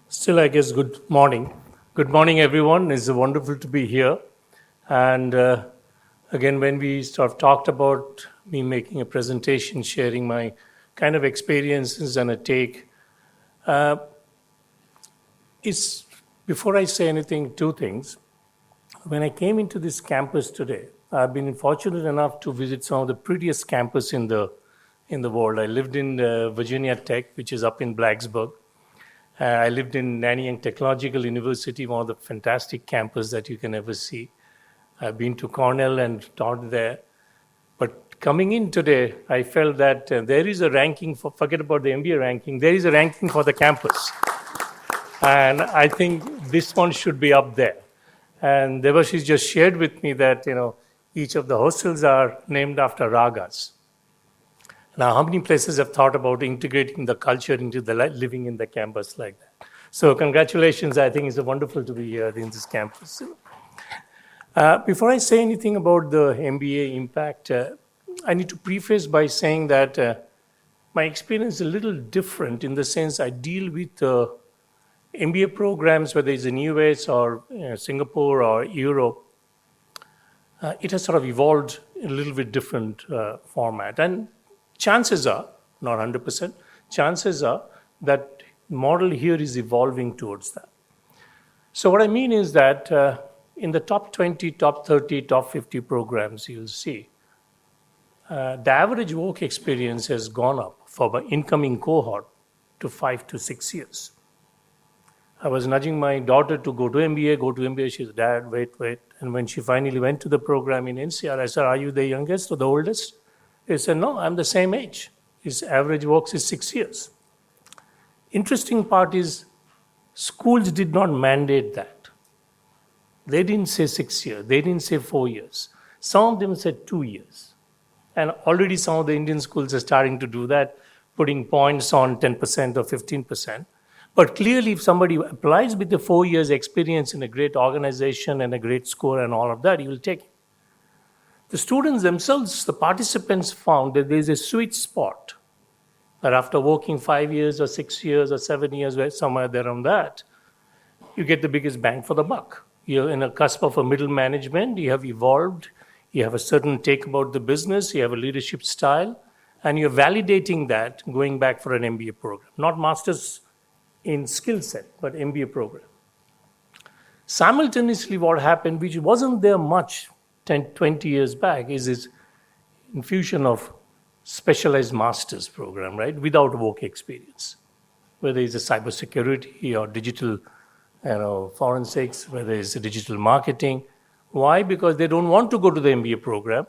Still, I guess, good morning. Good morning, everyone. It's wonderful to be here. And again, when we sort of talked about me making a presentation, sharing my kind of experiences and a take, it's before I say anything, two things. When I came into this campus today, I've been fortunate enough to visit some of the prettiest campus in the world. I lived in Virginia Tech, which is up in Blacksburg. I lived in Nanyang Technological University, one of the fantastic campus that you can ever see. I've been to Cornell and taught there. But coming in today, I felt that there is a ranking forget about the MBA ranking, there is a ranking for the campus. And I think this one should be up there. And Devashish just shared with me that, each of the hostels are named after ragas. Now, how many places have thought about integrating the culture into the living in the campus like that? So congratulations. I think it's wonderful to be here in this campus. Before I say anything about the MBA impact, I need to preface by saying that my experience is a little different in the sense I deal with MBA programs, whether it's in US or Singapore or Europe. It has sort of evolved in a little bit different format. And chances are, not 100%, chances are that model here is evolving towards that. So what I mean is that in the top 20, top 30, top 50 programs, you'll see the average work experience has gone up for the incoming cohort to 5 to 6 years. I was nudging my daughter to go to MBA. She said, Dad, wait. And when she finally went to the program in NCR, I said, are you the youngest or the oldest? He said, no, I'm the same age. His average works is 6 years. Interesting part is schools did not mandate that. They didn't say 6 years. They didn't say 4 years. Some of them said 2 years. And already some of the Indian schools are starting to do that, putting points on 10% or 15%. But clearly, if somebody applies with the 4 years experience in a great organization and a great score and all of that, he will take it. The students themselves, the participants found that there's a sweet spot that after working 5 years or 6 years or 7 years, somewhere there on that, you get the biggest bang for the buck. You're in a cusp of a middle management, you have evolved, you have a certain take about the business, you have a leadership style, and you're validating that going back for an MBA program. Not master's in skill set, but MBA program. Simultaneously, what happened, which wasn't there much 10, 20 years back, is this infusion of specialized master's program, right, without work experience. Whether it's a cybersecurity or digital forensics, whether it's a digital marketing. Why? Because they don't want to go to the MBA program,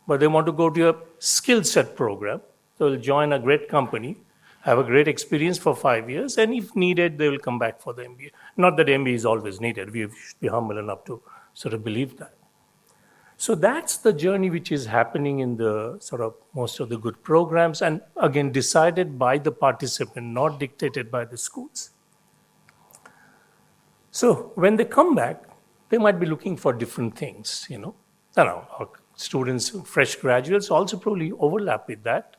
but they want to go to a skill set program. So they'll join a great company, have a great experience for 5 years, and if needed, they will come back for the MBA. Not that MBA is always needed. We should be humble enough to sort of believe that. So that's the journey which is happening in the sort of most of the good programs, and again, decided by the participant, not dictated by the schools. So when they come back, they might be looking for different things, Our students, fresh graduates also probably overlap with that.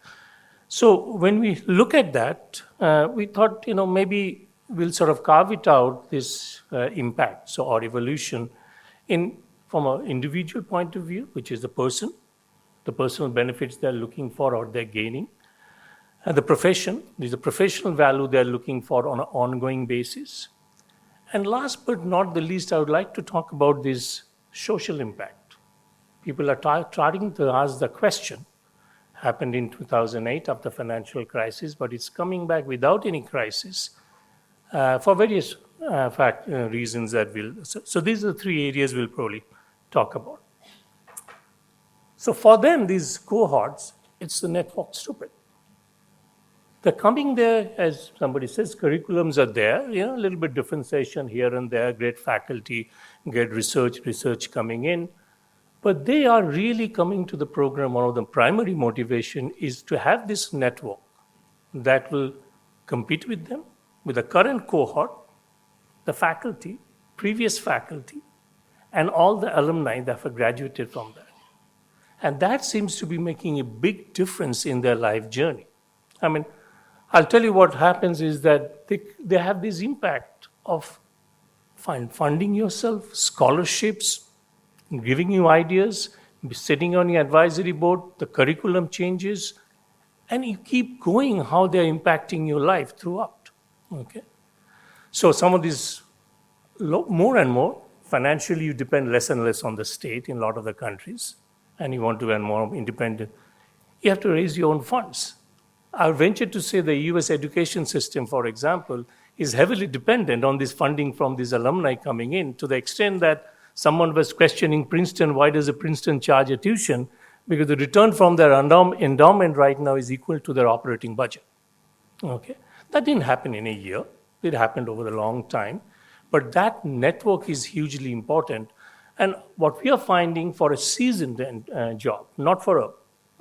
So when we look at that, we thought, maybe we'll sort of carve it out, this impact, or evolution, from an individual point of view, which is the personal benefits they're looking for or they're gaining. And the profession, there's a professional value they're looking for on an ongoing basis. And last but not the least, I would like to talk about this social impact. People are starting to ask the question, happened in 2008 after financial crisis, but it's coming back without any crisis for various reasons that so these are the three areas we'll probably talk about. So for them, these cohorts, it's the network stupid. They're coming there, as somebody says, curriculums are there, a little bit differentiation here and there, great faculty, great research coming in. But they are really coming to the program. One of the primary motivation is to have this network that will compete with them, with the current cohort, the faculty, previous faculty, and all the alumni that have graduated from that. And that seems to be making a big difference in their life journey. I mean, I'll tell you what happens is that they have this impact of funding yourself, scholarships, giving you ideas, sitting on your advisory board, the curriculum changes, and you keep going how they're impacting your life throughout. Okay. So some of these, more and more, financially you depend less and less on the state in a lot of the countries, and you want to earn more independent. You have to raise your own funds. I venture to say the US education system, for example, is heavily dependent on this funding from these alumni coming in, to the extent that someone was questioning Princeton, why does a Princeton charge a tuition? Because the return from their endowment right now is equal to their operating budget. Okay, that didn't happen in a year. It happened over a long time. But that network is hugely important. And what we are finding for a seasoned job, not for an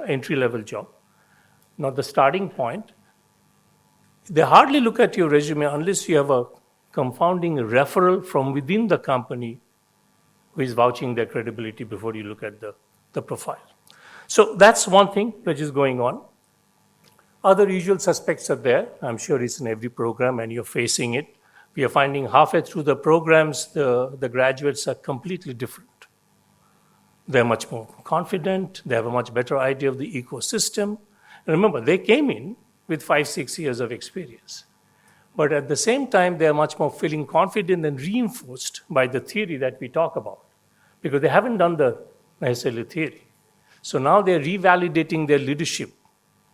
entry-level job, not the starting point, they hardly look at your resume unless you have a confounding referral from within the company who is vouching their credibility before you look at the profile. So that's one thing which is going on. Other usual suspects are there. I'm sure it's in every program and you're facing it. We are finding halfway through the programs, the graduates are completely different. They're much more confident. They have a much better idea of the ecosystem. And remember, they came in with 5-6 years of experience. But at the same time, they're much more feeling confident and reinforced by the theory that we talk about, because they haven't done the necessarily theory. So now they're revalidating their leadership,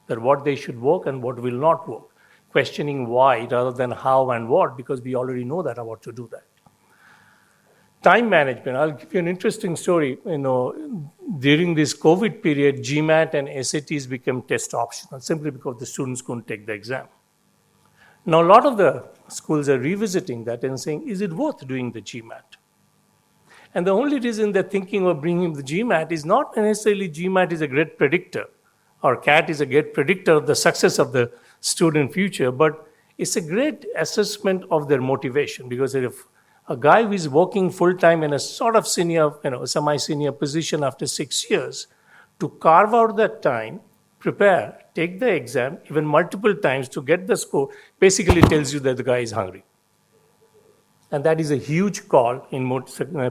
that what they should work and what will not work, questioning why rather than how and what, because we already know that how to do that. Time management. I'll give you an interesting story. During this COVID period, GMAT and SATs became test optional simply because the students couldn't take the exam. Now, a lot of the schools are revisiting that and saying, is it worth doing the GMAT? And the only reason they're thinking of bringing the GMAT is not necessarily GMAT is a great predictor or CAT is a great predictor of the success of the student future, but it's a great assessment of their motivation, because if a guy who is working full-time in a sort of senior, semi-senior position after 6 years, to carve out that time, prepare, take the exam, even multiple times to get the score, basically tells you that the guy is hungry. And that is a huge call in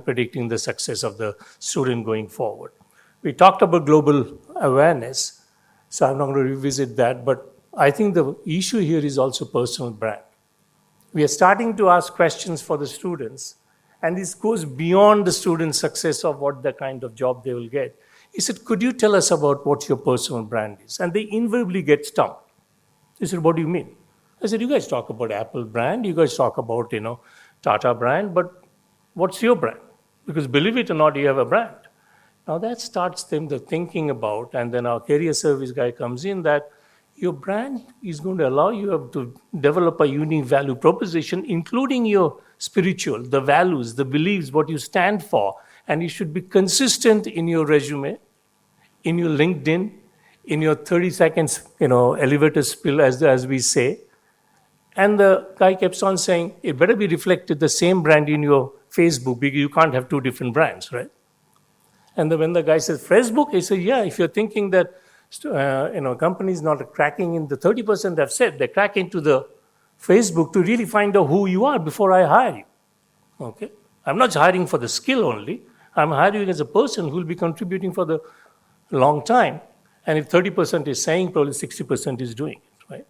predicting the success of the student going forward. We talked about global awareness, so I'm not going to revisit that, but I think the issue here is also personal brand. We are starting to ask questions for the students, and this goes beyond the student's success of what the kind of job they will get. He said, could you tell us about what your personal brand is? And they invariably get stumped. He said, what do you mean? I said, you guys talk about Apple brand, you guys talk about, Tata brand, but what's your brand? Because believe it or not, you have a brand. Now that starts them the thinking about, and then our career service guy comes in, that your brand is going to allow you to develop a unique value proposition, including your spiritual, the values, the beliefs, what you stand for. And you should be consistent in your resume, in your LinkedIn, in your 30 seconds, elevator spill, as we say. And the guy keeps on saying, it better be reflected the same brand in your Facebook, because you can't have two different brands, right? And then when the guy says Facebook, he says, yeah, if you're thinking that companies not cracking in the 30% they've said, they crack into the Facebook to really find out who you are before I hire you. Okay? I'm not hiring for the skill only. I'm hiring as a person who will be contributing for the long time. And if 30% is saying, probably 60% is doing it, right?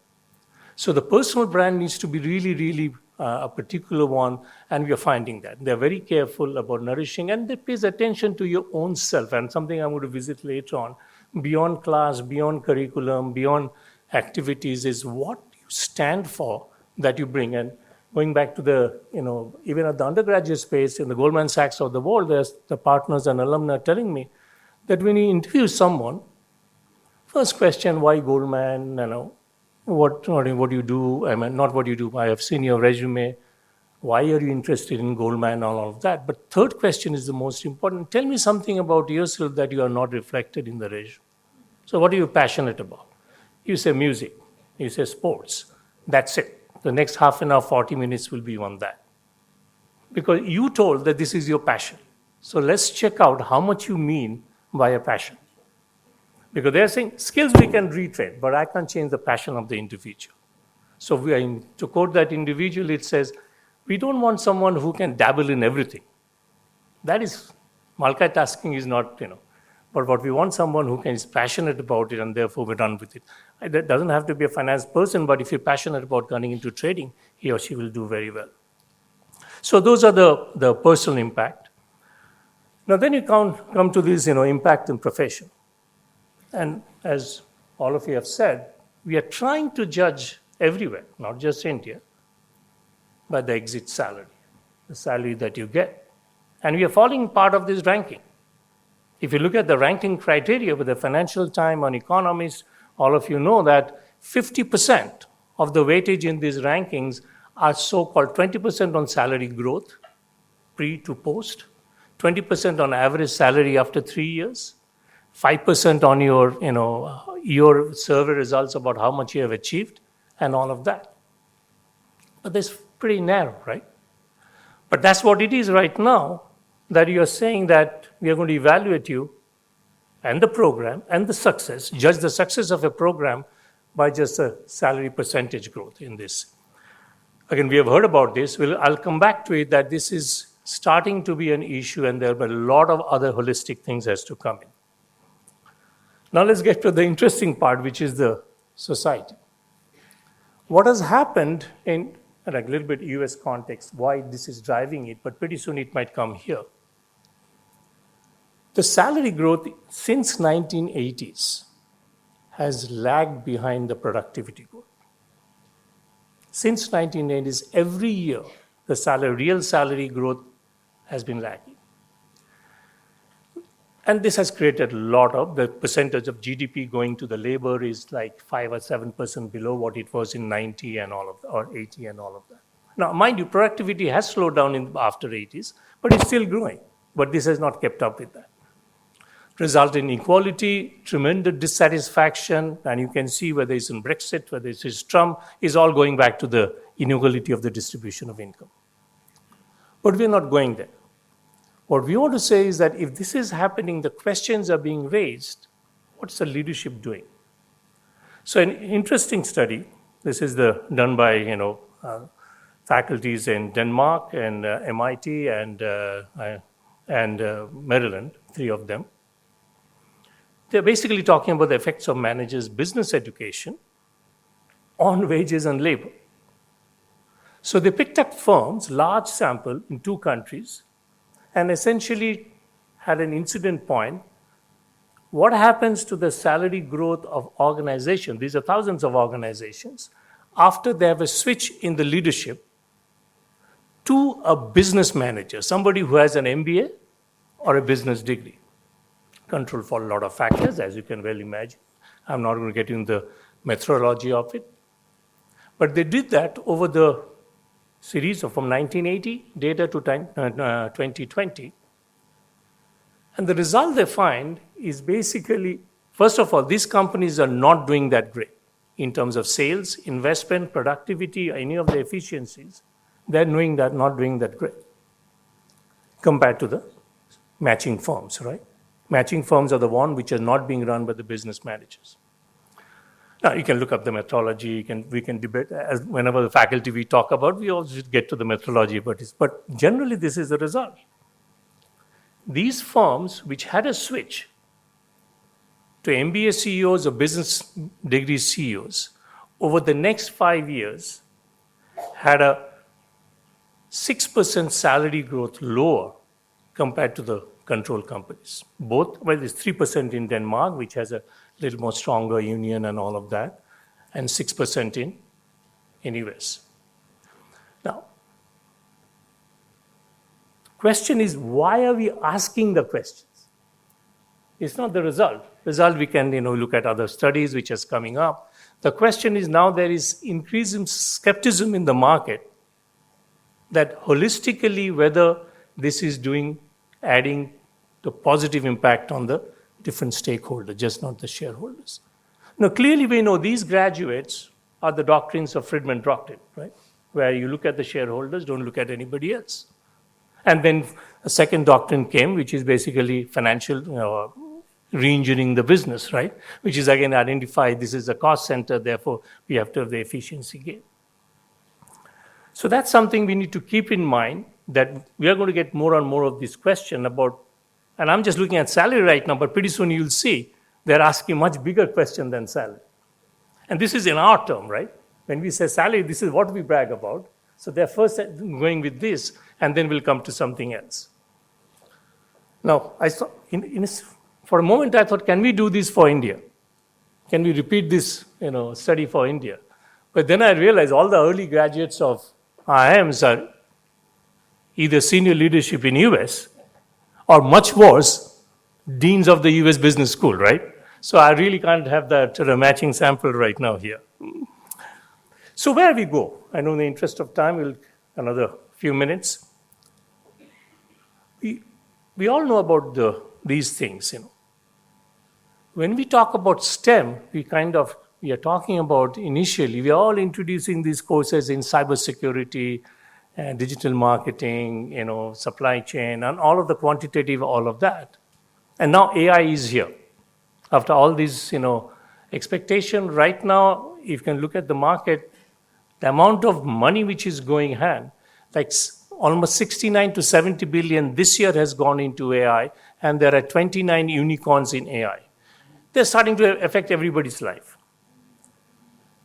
So the personal brand needs to be really, really a particular one, and we are finding that. They're very careful about nourishing, and they pays attention to your own self, and something I'm going to visit later on. Beyond class, beyond curriculum, beyond activities is what you stand for that you bring. And going back to the, even at the undergraduate space, in the Goldman Sachs of the world, there's the partners and alumni telling me that when you interview someone, first question, why Goldman, what do you do? I mean, not what you do. I have seen your resume. Why are you interested in Goldman and all of that? But third question is the most important. Tell me something about yourself that you are not reflected in the resume. So what are you passionate about? You say music. You say sports. That's it. The next half an hour, 40 minutes will be on that. Because you told that this is your passion. So let's check out how much you mean by a passion. Because they're saying skills we can retrain, but I can't change the passion of the individual. So to quote that individual, it says, we don't want someone who can dabble in everything. That is, multitasking is not, but what we want someone who is passionate about it and therefore we run with it. That doesn't have to be a finance person, but if you're passionate about turning into trading, he or she will do very well. So those are the personal impact. Now then you come to this, impact in profession. And as all of you have said, we are trying to judge everywhere, not just India, by the exit salary, the salary that you get. And we are falling part of this ranking. If you look at the ranking criteria with the Financial Times on economists, all of you know that 50% of the weightage in these rankings are so-called 20% on salary growth, pre to post, 20% on average salary after 3 years, 5% on your survey results about how much you have achieved, and all of that. But that's pretty narrow, right? But that's what it is right now, that you're saying that we are going to evaluate you and the program and the success, judge the success of a program by just a salary percentage growth in this. Again, we have heard about this. I'll come back to it, that this is starting to be an issue and there are a lot of other holistic things has to come in. Now let's get to the interesting part, which is the society. What has happened in a little bit US context, why this is driving it, but pretty soon it might come here. The salary growth since 1980s has lagged behind the productivity growth. Since 1980s, every year, the real salary growth has been lagging. And this has created a lot of, the percentage of GDP going to the labor is like 5 or 7% below what it was in 90 and all of that, or 80 and all of that. Now, mind you, productivity has slowed down after 80s, but it's still growing. But this has not kept up with that. Result in inequality, tremendous dissatisfaction, and you can see whether it's in Brexit, whether it's Trump, is all going back to the inequality of the distribution of income. But we're not going there. What we want to say is that if this is happening, the questions are being raised, what's the leadership doing? So an interesting study, this is done by faculties in Denmark and MIT and Maryland, 3 of them. They're basically talking about the effects of managers' business education on wages and labor. So they picked up firms, large sample in 2 countries, and essentially had an incident point. What happens to the salary growth of organizations, these are thousands of organizations, after they have a switch in the leadership to a business manager, somebody who has an MBA or a business degree? Control for a lot of factors, as you can well imagine. I'm not going to get into the methodology of it. But they did that over the series from 1980 data to 2020. And the result they find is basically, first of all, these companies are not doing that great in terms of sales, investment, productivity, any of the efficiencies. They're not doing that great compared to the matching firms, right? Matching firms are the one which are not being run by the business managers. Now, you can look up the methodology, we can debate. Whenever the faculty we talk about, we always get to the methodology, but generally this is the result. These firms which had a switch to MBA CEOs or business degree CEOs over the next 5 years had a 6% salary growth lower compared to the control companies. Both, well, it's 3% in Denmark, which has a little more stronger union and all of that, and 6% in US. Now, the question is, why are we asking the questions? It's not the result. Result, we can look at other studies which is coming up. The question is now there is increasing skepticism in the market that holistically whether this is adding the positive impact on the different stakeholders, just not the shareholders. Now, clearly we know these graduates are the doctrines of Friedman doctrine, right? Where you look at the shareholders, don't look at anybody else. And then a second doctrine came, which is basically financial, re-engineering the business, right? Which is again identify this is a cost center, therefore we have to have the efficiency gain. So that's something we need to keep in mind, that we are going to get more and more of this question about, and I'm just looking at salary right now, but pretty soon you'll see they're asking much bigger question than salary. And this is in our term, right? When we say salary, this is what we brag about. So they're first going with this, and then we'll come to something else. Now, I saw, for a moment, I thought, can we do this for India? Can we repeat this, study for India? But then I realized all the early graduates of IIMs are either senior leadership in US or much worse, deans of the US Business School, right? So I really can't have that matching sample right now here. So where we go? I know in the interest of time, we'll another few minutes. We all know about these things, When we talk about STEM, we are talking about initially, we are all introducing these courses in cybersecurity, digital marketing, supply chain, and all of the quantitative, all of that. And now AI is here. After all these, expectation, right now, if you can look at the market, the amount of money which is going hand, like almost 69 to 70 billion this year has gone into AI, and there are 29 unicorns in AI. They're starting to affect everybody's life.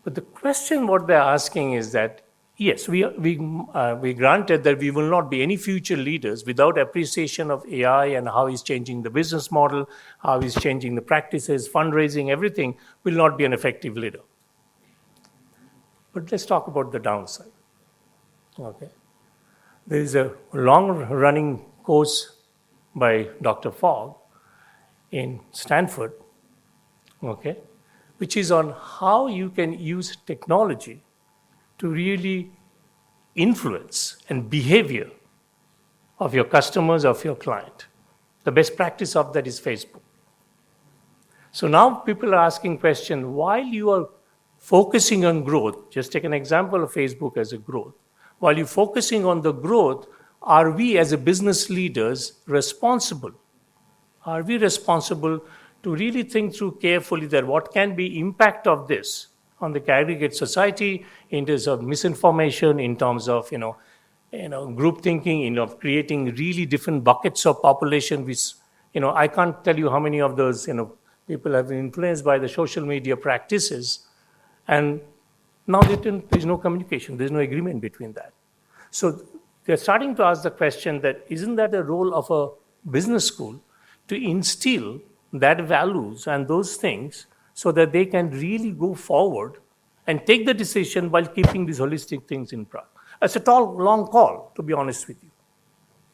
But the question what they're asking is that, yes, we granted that we will not be any future leaders without appreciation of AI and how it's changing the business model, how it's changing the practices, fundraising, everything will not be an effective leader. But let's talk about the downside. Okay. There is a long-running course by Dr. Fogg in Stanford, okay, which is on how you can use technology to really influence and behavior of your customers, of your client. The best practice of that is Facebook. So now people are asking questions, while you are focusing on growth, just take an example of Facebook as a growth. While you're focusing on the growth, are we as a business leaders responsible? Are we responsible to really think through carefully that what can be impact of this on the aggregate society in terms of misinformation, in terms of group thinking, creating really different buckets of population. Which I can't tell you how many of those people have been influenced by the social media practices, and now there's no communication, there's no agreement between that. So they're starting to ask the question that isn't that a role of a business school to instill that values and those things so that they can really go forward and take the decision while keeping these holistic things in practice. It's a tall, long call, to be honest with you.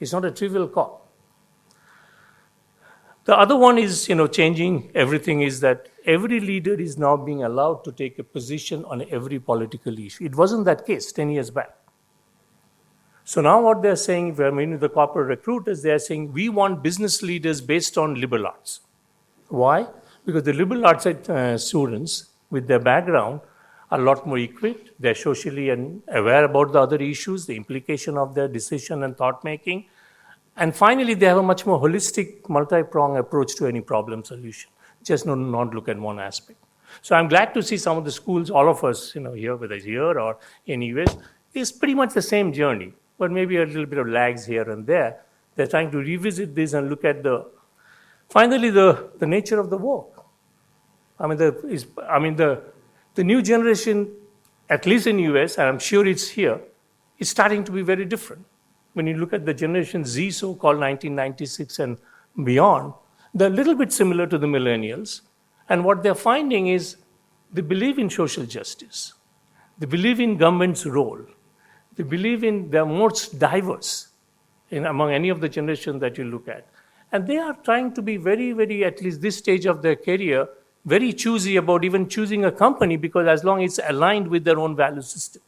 It's not a trivial call. The other one is, changing everything, is that every leader is now being allowed to take a position on every political issue. It wasn't that case 10 years back. So now what they're saying, if we're meeting the corporate recruiters, they're saying, we want business leaders based on liberal arts. Why? Because the liberal arts students, with their background, are a lot more equipped. They're socially aware about the other issues, the implication of their decision and thought-making. And finally, they have a much more holistic, multi-pronged approach to any problem solution. Just not look at one aspect. So I'm glad to see some of the schools, all of us, here, whether it's here or in US, is pretty much the same journey, but maybe a little bit of lags here and there. They're trying to revisit this and look at finally, the nature of the work. The new generation, at least in US, and I'm sure it's here, is starting to be very different. When you look at the Generation Z, so-called 1996 and beyond, they're a little bit similar to the millennials. And what they're finding is they believe in social justice. They believe in government's role. They believe they're most diverse among any of the generations that you look at. And they are trying to be very, very, at least this stage of their career, very choosy about even choosing a company, because as long as it's aligned with their own value system.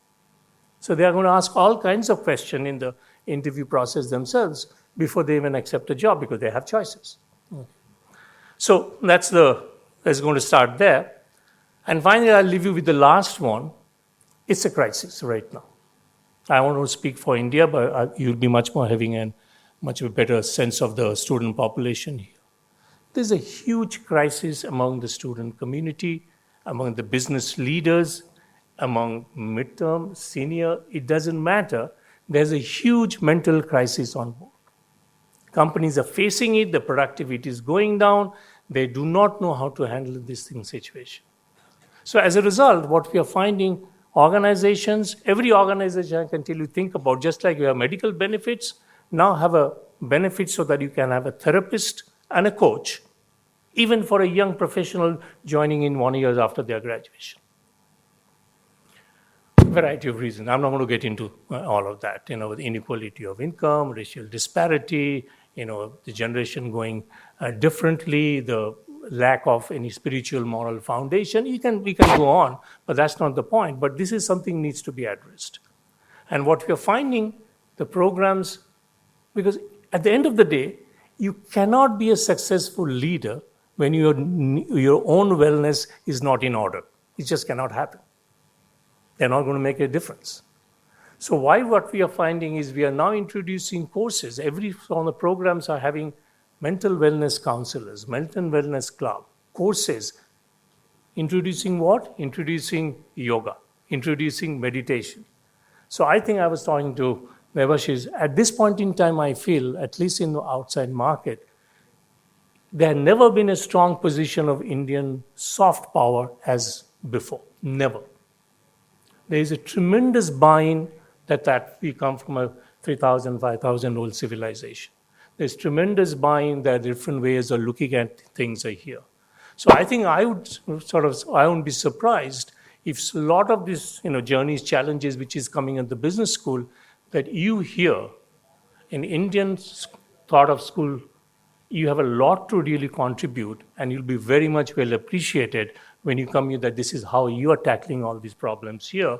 So they are going to ask all kinds of questions in the interview process themselves before they even accept a job, because they have choices. Okay. So that's going to start there. And finally, I'll leave you with the last one. It's a crisis right now. I want to speak for India, but you'll be much more having a much better sense of the student population here. There's a huge crisis among the student community, among the business leaders, among midterm, senior, it doesn't matter. There's a huge mental crisis on board. Companies are facing it, the productivity is going down, they do not know how to handle this situation. So as a result, what we are finding, organizations, every organization I can tell you, think about, just like you have medical benefits, now have a benefit so that you can have a therapist and a coach, even for a young professional joining in 1 year after their graduation. Variety of reasons. I'm not going to get into all of that. The inequality of income, racial disparity, the generation going differently, the lack of any spiritual moral foundation. We can go on, but that's not the point. But this is something needs to be addressed. And what we are finding, the programs, because at the end of the day, you cannot be a successful leader when your own wellness is not in order. It just cannot happen. They're not going to make a difference. So what we are finding is we are now introducing courses. Every one of the programs are having mental wellness counselors, mental wellness club, courses. Introducing what? Introducing yoga, introducing meditation. So I think I was talking to Devashish, at this point in time, I feel, at least in the outside market, there had never been a strong position of Indian soft power as before. Never. There is a tremendous buy-in that we come from a 3,000, 5,000-old civilization. There's tremendous buy-in that different ways of looking at things are here. So I think I wouldn't be surprised if a lot of this, journeys, challenges, which is coming at the business school, that you here in Indian thought of school, you have a lot to really contribute, and you'll be very much well appreciated when you come here, that this is how you are tackling all these problems here.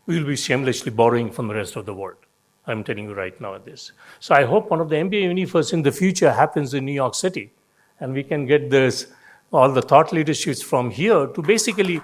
We'll be shamelessly borrowing from the rest of the world. I'm telling you right now at this. So I hope one of the MBA Universe in the future happens in New York City, and we can get all the thought leaderships from here to basically